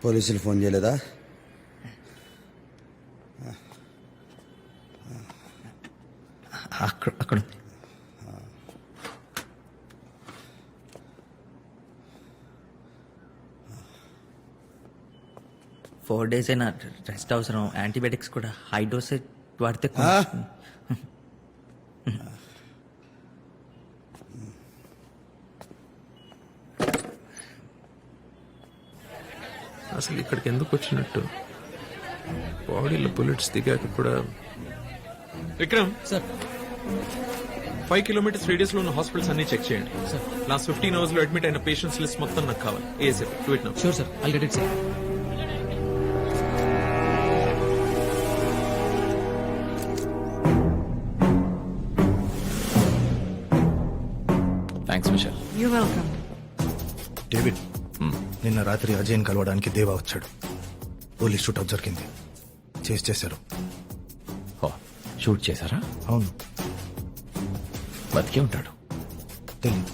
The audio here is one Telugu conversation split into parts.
పోలీసులు ఫోన్ చేయలేదా? అక్కడ 4 days అయినా రెస్ట్ అవసరం. యాంటీబయాటిక్స్ కూడా హై డోసేజ్ వాడితే అసలు ఇక్కడికి ఎందుకు వచ్చినట్టు? బాడీలో బుల్లెట్స్ దిగాక కూడా. విక్రమ్ సార్ 5 kilometers రేడియస్ లో ఉన్న హాస్పిటల్స్ అన్ని చెక్ చేయండి సార్. లాస్ట్ 15 hours లో అడ్మిట్ అయిన పేషెంట్స్ లిస్ట్ మొత్తం నాకు కావాలి. ASF do it now. Sure sir, I'll get it sir. Thanks Mitchell. You welcome. David, నిన్న రాత్రి అజయ్ని కలవడానికి దేవా వచ్చాడు. పోలీస్ షూట్ జరిగింది. చేశారు. షూట్ చేశారా? అవును. బతికే ఉంటాడు. తెలీదు.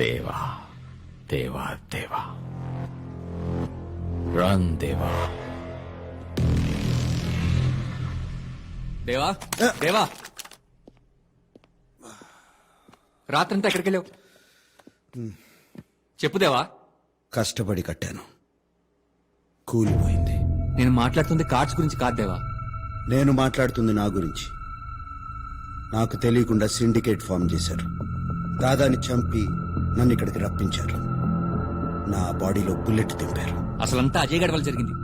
దేవా దేవా దేవా, రన్ దేవా. దేవా దేవా, రాత్రంతా ఎక్కడికి వెళ్ళావు? చెప్పు దేవా. కష్టపడి కట్టాను, కూలిపోయింది. నేను మాట్లాడుతుంది కార్డ్స్ గురించి కాదు దేవా. నేను మాట్లాడుతుంది నా గురించి. నాకు తెలియకుండా సిండికేట్ ఫామ్ చేశారు. దాదాని చంపి నన్ను ఇక్కడికి రప్పించారు. నా బాడీలో బుల్లెట్ దింపారు. అసలంతా అజయ్ గడ్ వల్ల జరిగింది.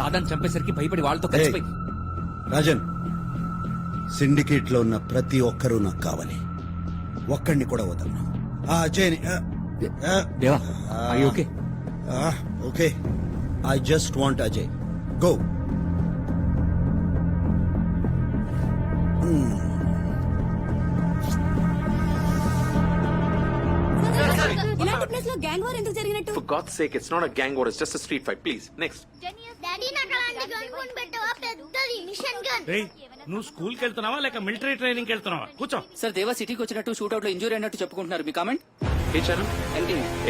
దాదాని చంపేసరికి భయపడి వాళ్ళతో కలిసిపోయి. రాజన్, సిండికేట్ లో ఉన్న ప్రతి ఒక్కరూ నాకు కావాలి. ఒక్కడిని కూడా వదలను. ఆ అజయ్ని. దేవా, okay okay, I just want Ajay. Go. ఇలాంటి ప్లేస్ లో గ్యాంగ్ వార్ ఎందుకు జరిగినట్టు? For God's sake, it's not a gang war, it's just a street fight. Please, next. Daddy నాకు అలాంటి గన్ కొనిపెట్టవా? పెద్దది మిషన్ గన్. నువ్వు స్కూల్ కి వెళ్తున్నావా లేక మిలిటరీ ట్రైనింగ్ కి వెళ్తున్నావా? కూర్చో. సార్, దేవా సిటీకి వచ్చినట్టు షూట్అవుట్ లో ఇంజూరీ అయినట్టు చెప్పుకుంటున్నారు. మీ కామెంట్? ఏ channel?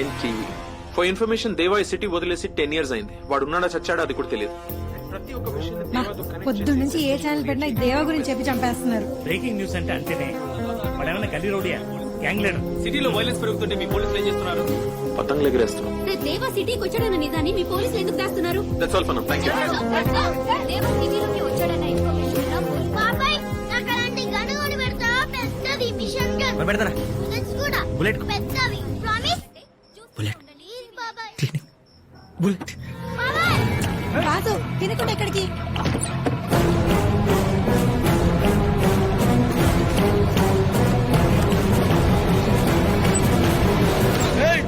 NTV. For information, Deva ఈ సిటీ వదిలేసి 10 years అయింది. వాడు ఉన్నాడా చచ్చాడా అది కూడా తెలియదు. ప్రతి ఒక్క విషయం పొద్దు నుంచి ఏ ఛానల్ పెట్టినా దేవా గురించి చెప్పి చంపేస్తున్నారు. బ్రేకింగ్ న్యూస్ అంటే అంతేనే. వాడేమన్నా గల్లీ రోడియా, గ్యాంగ్ లీడర్? సిటీలో వైలెన్స్ పెరుగుతుంటే మీ పోలీసులు ఏం చేస్తున్నారు? పతంగులు ఎగరేస్తున్నాం. దేవా సిటీకి వచ్చాడన్న నిజాన్ని మీ పోలీసులు ఎందుకు దాస్తున్నారు? That's all for now. Thank you. Deva సిటీలోకి వచ్చాడన్న ఇన్ఫర్మేషన్ బాబాయ్ నాకు అలాంటి గన్ కొనిపెడతావా? పెద్దది మిషన్ గన్. పెడతారా? బుల్లెట్స్ కూడా బుల్లెట్ పెద్దవి. ప్రామిస్? బుల్లెట్ ప్లీజ్ బాబాయ్. బుల్లెట్. బాబాయ్ రాజు తినకుండా ఎక్కడికి?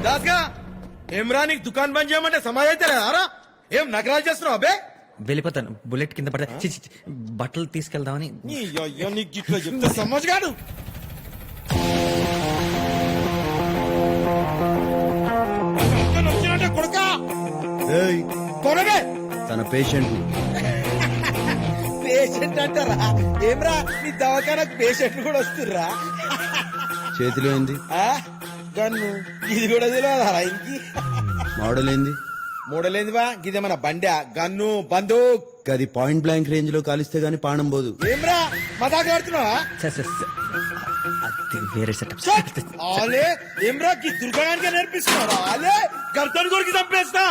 దాస్గా ఏమ్రా, నీకు దుకాణం బంద్ చేయమంటే సమాజ్ అయితే లేదారా? ఏం నగరాలు చేస్తున్నావు అబ్బే? వెళ్ళిపోతాను. బుల్లెట్ కింద పడతా. బట్టలు తీసుకెళ్దామని. నీకు ఇట్లా చెప్తే సమాజ్ కాదు. కొడుకా కొనగే తన పేషెంట్. పేషెంట్ అంటారా? ఏమ్రా, నీ దవాఖానకు పేషెంట్ కూడా వస్తుర్రా? చేతిలో ఏంది? గన్ను. ఇది కూడా తెలియదారా? ఇంకి మోడల్ ఏంది? మోడల్ ఏంది బా? ఇదేమన్నా బండా? గన్ను బందూక్. అది పాయింట్ బ్లాంక్ రేంజ్ లో కాలిస్తే గానీ పానం పోదు. ఏమ్రా మజాక్ ఆడుతున్నావా? అది వేరే సెటప్. ఆలే ఏమ్రా, ఈ దుర్గానికి నేర్పిస్తున్నారా? ఆలే గర్దన్ కొరికి చంపేస్తా.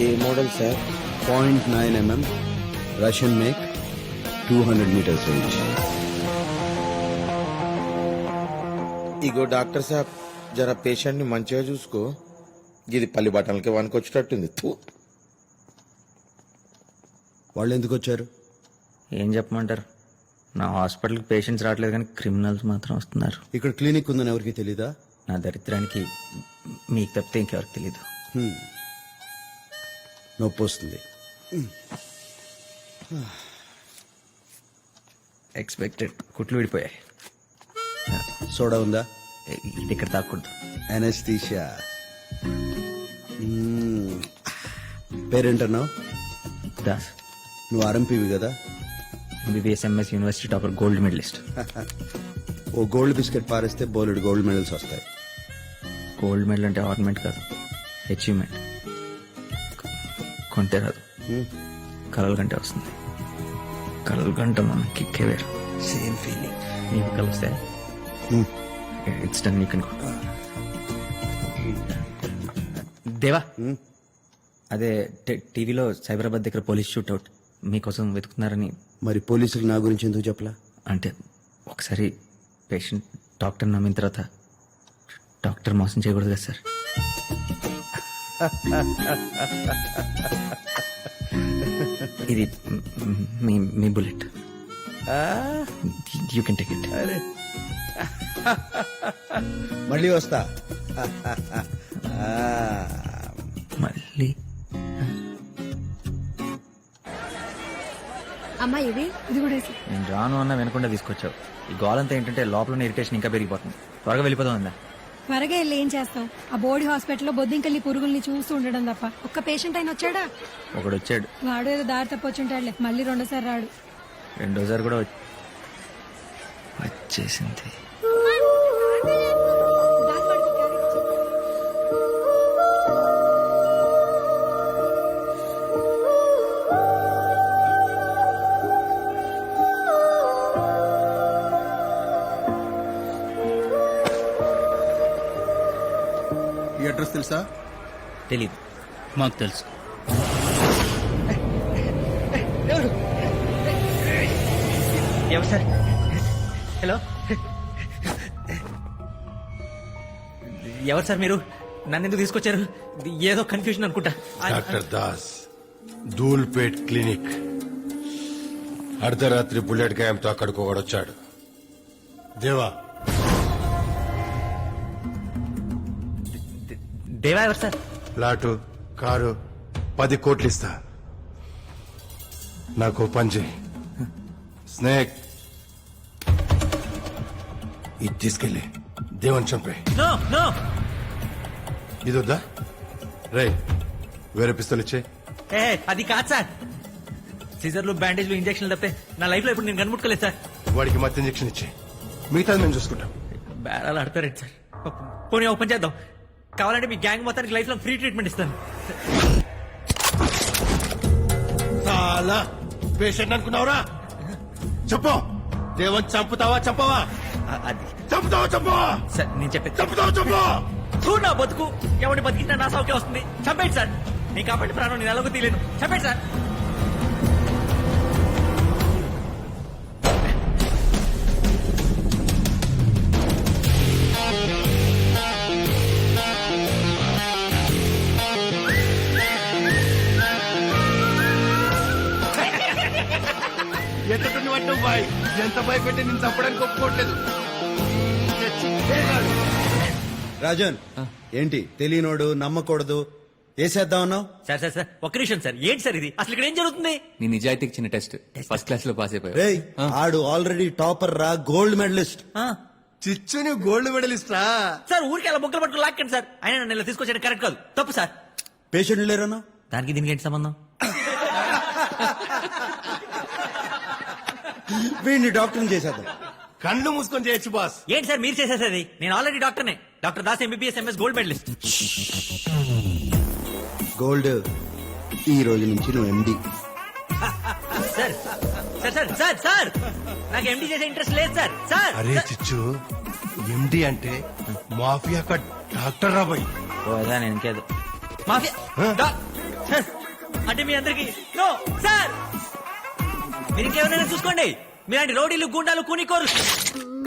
ఏ model sir? 0.9 mm, Russian make, 200 meters range. ఇగో డాక్టర్ సాబ్, జర పేషెంట్ ని మంచిగా చూసుకో. ఇది పల్లి బట్టలకి వనుకొచ్చేటట్టుంది. వాళ్ళు ఎందుకు వచ్చారు? ఏం చెప్పమంటారు? నా హాస్పిటల్కి పేషెంట్స్ రావట్లేదు కానీ క్రిమినల్స్ మాత్రం వస్తున్నారు. ఇక్కడ క్లినిక్ ఉందని ఎవరికి తెలీదా? నా దరిద్రానికి మీకు తప్పితే ఇంకెవరికి తెలీదు. నొప్పి వస్తుంది. ఎక్స్పెక్టెడ్ కుట్లు విడిపోయాయి. సోడా ఉందా? ఇది ఇక్కడ తాకూడదు. అనస్థీషియా. పేరేంటన్నావు? దాస్. నువ్వు ఆర్ఎంపీవి కదా? MBBS MS university topper, gold medallist. ఓ గోల్డ్ బిస్కెట్ పారేస్తే బోలెడు గోల్డ్ మెడల్స్ వస్తాయి. గోల్డ్ మెడల్ అంటే ఆర్నమెంట్ కాదు, అచీవ్మెంట్. కొంటే రాదు, కలల కంటే వస్తుంది. కలల కంటే మనం కిక్కే వేరు. Same feeling. నీకు కలిస్తే it's done, you can go. దేవా, అదే టీవీలో సైబరాబాద్ దగ్గర పోలీస్ షూట్అవుట్ మీకోసం వెతుకుతున్నారని. మరి పోలీసులు నా గురించి ఎందుకు చెప్పలా? అంటే ఒకసారి పేషెంట్ డాక్టర్ నమ్మిన తర్వాత డాక్టర్ మోసం చేయకూడదు కదా సార్. ఇది మీ bullet, you can take it. మళ్ళీ వస్తా. మళ్ళీ అమ్మా ఇది కూడా వేసి. నేను రాను అన్న వెనకుండా తీసుకొచ్చావు. ఈ గోలంతా ఏంటంటే లోపల ఇరిటేషన్ ఇంకా పెరిగిపోతుంది. త్వరగా వెళ్ళిపోదాం అందా. త్వరగా వెళ్ళి ఏం చేస్తాం? ఆ బోర్డు హాస్పిటల్లో బొద్దింకల్లి పురుగుల్ని చూస్తూ ఉండడం తప్ప ఒక్క పేషెంట్ అయిన వచ్చాడా? ఒకడు వచ్చాడు. వాడు ఏదో దారి తప్పొచ్చుంటాడులే, మళ్ళీ రెండోసారి రాడు. రెండోసారి కూడా వచ్చేసింది. ఈ అడ్రస్ తెలుసా? తెలీదు. మాకు తెలుసు. ఎవరు సార్? హలో, ఎవరు సార్ మీరు? నన్ను ఎందుకు తీసుకొచ్చారు? ఏదో కన్ఫ్యూజన్ అనుకుంటా. Doctor Das, Dhoolpet clinic. అర్ధరాత్రి బుల్లెట్ గాయంతో అక్కడికి ఒకడొచ్చాడు. దేవా, దేవా ఎవరు సార్? ప్లాటు, కారు, 10 కోట్లు ఇస్తా. నాకు పని చేయి. స్నేక్, ఇది తీసుకెళ్ళి దేవన్ చంపే. నో నో, ఇది వద్దా? రే, వేరే పిస్తలు ఇచ్చే. అది కాదు సార్. సీజర్లు, బ్యాండేజ్లు, ఇంజక్షన్లు తప్పితే నా లైఫ్ లో ఇప్పుడు నేను కనుముట్టుకోలేదు సార్. వాడికి మత్తు ఇంజక్షన్ ఇచ్చే, మిగతాది మేము చూసుకుంటాం. బేరాలు ఆడతారేంటి సార్? పోనీ ఓపెన్ చేద్దాం. కావాలంటే మీ గ్యాంగ్ మొత్తానికి లైఫ్ లో ఫ్రీ ట్రీట్మెంట్ ఇస్తాను. చాలా పేషెంట్ అనుకున్నావురా? చెప్పు, దేవన్ చంపుతావా చంపవా? అది చంపుతావా చంపవా? సార్ నేను చెప్పేది. చంపుతావా చంపవా? చూడు నా బతుకు, ఎవరిని బతికినా నా సౌఖ్యం వస్తుంది. చంపేయండి సార్. నీ కాబట్టి ప్రాణం నేను ఎలాగో తీయలేను. చంపేయండి సార్. ఎత్తటం పట్టావు బాయ్. ఎంత భయపెట్టి నేను చంపడానికి ఒప్పుకోవట్లేదు. రాజన్, ఏంటి తెలియనోడు నమ్మకూడదు వేసేద్దామన్నావు? సార్ సార్ సార్, ఒక్క నిమిషం సార్. ఏంటి సార్ ఇది? అసలు ఇక్కడ ఏం జరుగుతుంది? నీ నిజాయితీకి చిన్న టెస్ట్. ఫస్ట్ క్లాస్ లో పాస్ అయిపోయావు. రేయ్, ఆడు ఆల్రెడీ టాపర్ రా, గోల్డ్ మెడలిస్ట్. చిచ్చుని గోల్డ్ మెడలిస్ట్ రా. సార్ ఊరికి అలా బొక్కలు పట్టుకుని లాక్కండి సార్. ఆయన నన్ను ఇలా తీసుకొచ్చాడు కరెక్ట్ కాదు, తప్పు సార్. పేషెంట్ లేరన్నా? దానికి దీనికి ఏంటి సంబంధం? వీడిని డాక్టర్ని చేసేద్దాం. కళ్ళు మూసుకొని చేయొచ్చు బాస్. ఏంటి సార్ మీరు చేసేసేది? నేను ఆల్రెడీ డాక్టర్నే. Doctor Das, MBBS MS, gold medallist. Gold, ఈ రోజు నుంచి నువ్వు MD. Sir sir sir sir sir, నాకు ఎండి చేసే ఇంట్రెస్ట్ లేదు సార్. సార్ అరే చిచ్చు, ఎండి అంటే మాఫియా కా డాక్టర్ రా బాయ్. ఓదా నేను ఇంకేదో మాఫియా సార్ అంటే మీ అందరికి నో సార్. మీరు ఇంకేమైనా చూసుకోండి. మీలాంటి రౌడీలు, గుండాలు, కూనికోరు